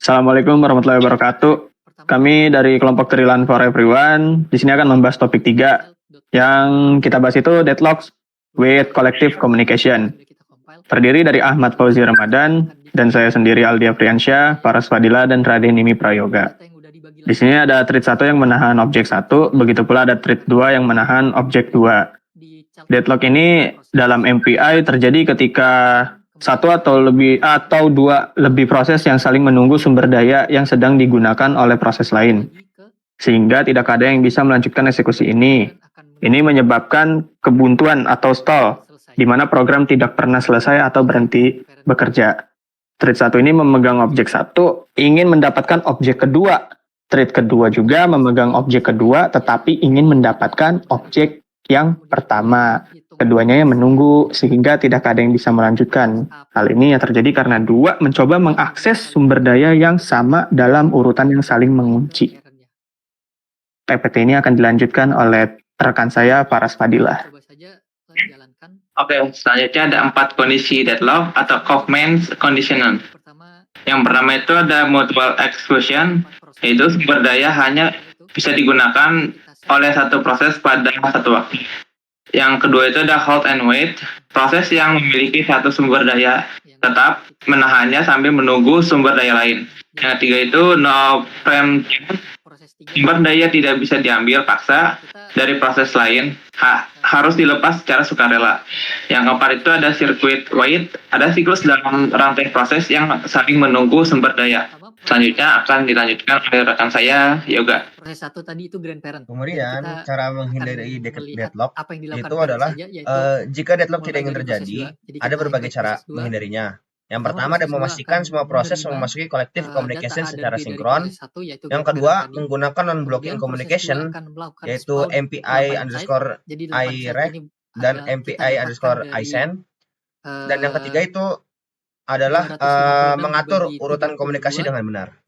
Assalamualaikum warahmatullahi wabarakatuh. Kami dari kelompok Trilan for Everyone di sini akan membahas topik 3 yang kita bahas itu deadlocks with collective communication. Terdiri dari Ahmad Fauzi Ramadan dan saya sendiri Aldi Afriansyah, Paras Fadila dan Raden Nimi Prayoga. Di sini ada thread 1 yang menahan objek 1, begitu pula ada thread 2 yang menahan objek 2. Deadlock ini dalam MPI terjadi ketika satu atau dua lebih proses yang saling menunggu sumber daya yang sedang digunakan oleh proses lain, sehingga tidak ada yang bisa melanjutkan eksekusi ini. Ini menyebabkan kebuntuan atau stall, di mana program tidak pernah selesai atau berhenti bekerja. Thread 1 ini memegang objek 1, ingin mendapatkan objek kedua. Thread kedua juga memegang objek kedua, tetapi ingin mendapatkan objek yang pertama. Keduanya yang menunggu sehingga tidak ada yang bisa melanjutkan. Hal ini yang terjadi karena dua mencoba mengakses sumber daya yang sama dalam urutan yang saling mengunci. PPT ini akan dilanjutkan oleh rekan saya, Paras Fadilah. Oke, selanjutnya ada 4 kondisi deadlock atau Kaufman's conditional. Yang pertama itu ada mutual exclusion, yaitu sumber daya hanya bisa digunakan oleh satu proses pada satu waktu. Yang kedua itu ada hold and wait, proses yang memiliki satu sumber daya tetap menahannya sambil menunggu sumber daya lain. Yang ketiga itu no preemption, sumber daya tidak bisa diambil paksa dari proses lain, harus dilepas secara sukarela. Yang keempat itu ada circuit wait, ada siklus dalam rantai proses yang saling menunggu sumber daya. Selanjutnya akan dilanjutkan oleh rekan saya, Yoga. Proses 1 tadi itu grandparent. Kemudian cara menghindari deadlock itu adalah jika deadlock tidak ingin terjadi, ada berbagai cara menghindarinya. Yang pertama adalah memastikan semua proses memasuki collective communication secara sinkron. Yang kedua, menggunakan non-blocking communication, yaitu MPI_IREC dan MPI_ISEND. Dan yang ketiga itu adalah mengatur urutan komunikasi dengan benar.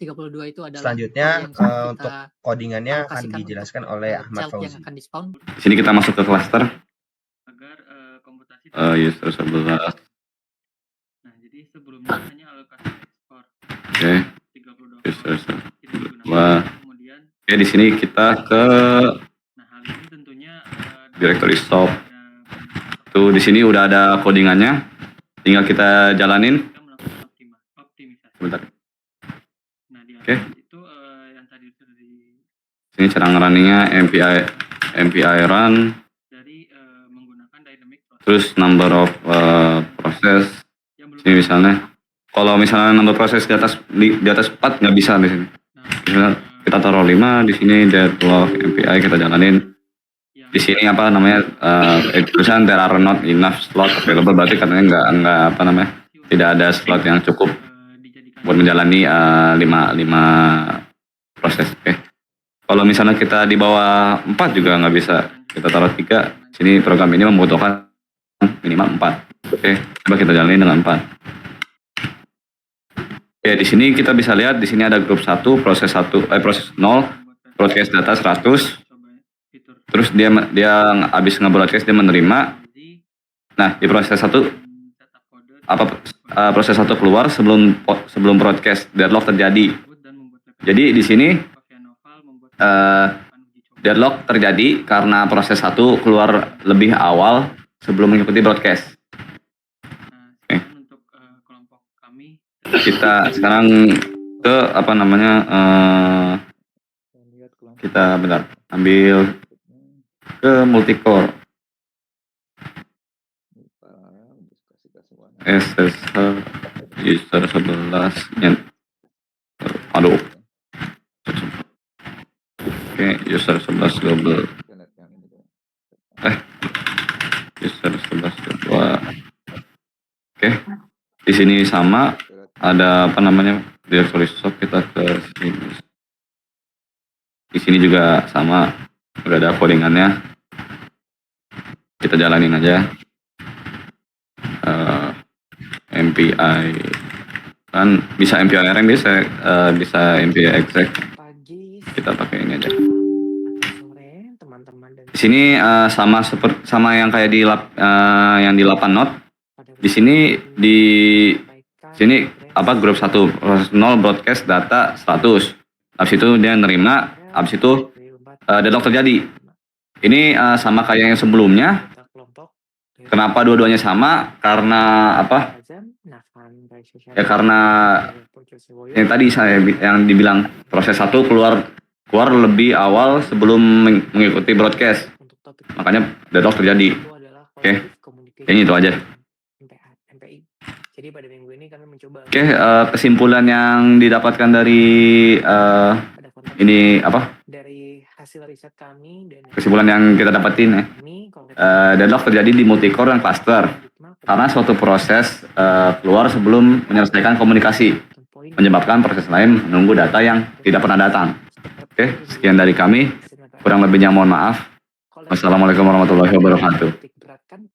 Selanjutnya untuk codingannya akan dijelaskan oleh Ahmad Fauzi. Di sini kita masuk ke cluster. User 11. Nah, jadi sebelumnya hanya alokasi ekspor. Oke. User 11. Oke, di sini kita ke hal ini tentunya directory stop. Tuh di sini udah ada codingannya. Tinggal kita jalanin. Sebentar. Oke. Yang tadi sudah Sini cara ngerunningnya MPI run. dari menggunakan dynamic process. Terus number of proses. Sini misalnya, kalau misalnya number proses di atas 4 nggak bisa di sini. Misalnya kita taruh 5 di sini deadlock MPI kita jalanin. Di sini apa namanya tulisan there are not enough slot available, berarti katanya nggak apa namanya tidak ada slot yang cukup buat menjalani 5 proses. Oke. Kalau misalnya kita di bawah 4 juga nggak bisa, kita taruh 3. Sini program ini membutuhkan minimal 4. Oke, coba kita jalani dengan 4. Oke, di sini kita bisa lihat di sini ada grup 1, proses 0, broadcast data 100. Terus dia habis nge-broadcast dia menerima. Nah, di proses 1 proses 1 keluar sebelum broadcast deadlock terjadi. Jadi di sini deadlock terjadi karena proses 1 keluar lebih awal sebelum mengikuti broadcast. Oke. Kita sekarang ke apa namanya kita benar ambil ke multicore SSH user 11 aduh. Oke, user 11 global user 11 global. Oke, di sini sama ada apa namanya directory stop, kita ke sini. Di sini juga sama udah ada codingannya, kita jalanin aja. MPI kan bisa MPI RM, bisa MPI exec, kita pakai ini aja. Di sini sama yang kayak yang di 8 not. Di sini grup 1, proses 0 broadcast data status. Habis itu dia nerima, habis itu deadlock terjadi. Ini sama kayak yang sebelumnya. Kenapa dua-duanya sama? Karena apa? Ya karena yang tadi yang dibilang proses 1 keluar lebih awal sebelum mengikuti broadcast. Makanya deadlock terjadi. Oke. Ini itu aja. Oke, kesimpulan yang didapatkan dari ini apa? Dari hasil riset kami dan kesimpulan yang kita dapatin deadlock terjadi di multicore dan cluster karena suatu proses keluar sebelum menyelesaikan komunikasi, menyebabkan proses lain menunggu data yang tidak pernah datang. Oke, sekian dari kami. Kurang lebihnya mohon maaf. Wassalamualaikum warahmatullahi wabarakatuh.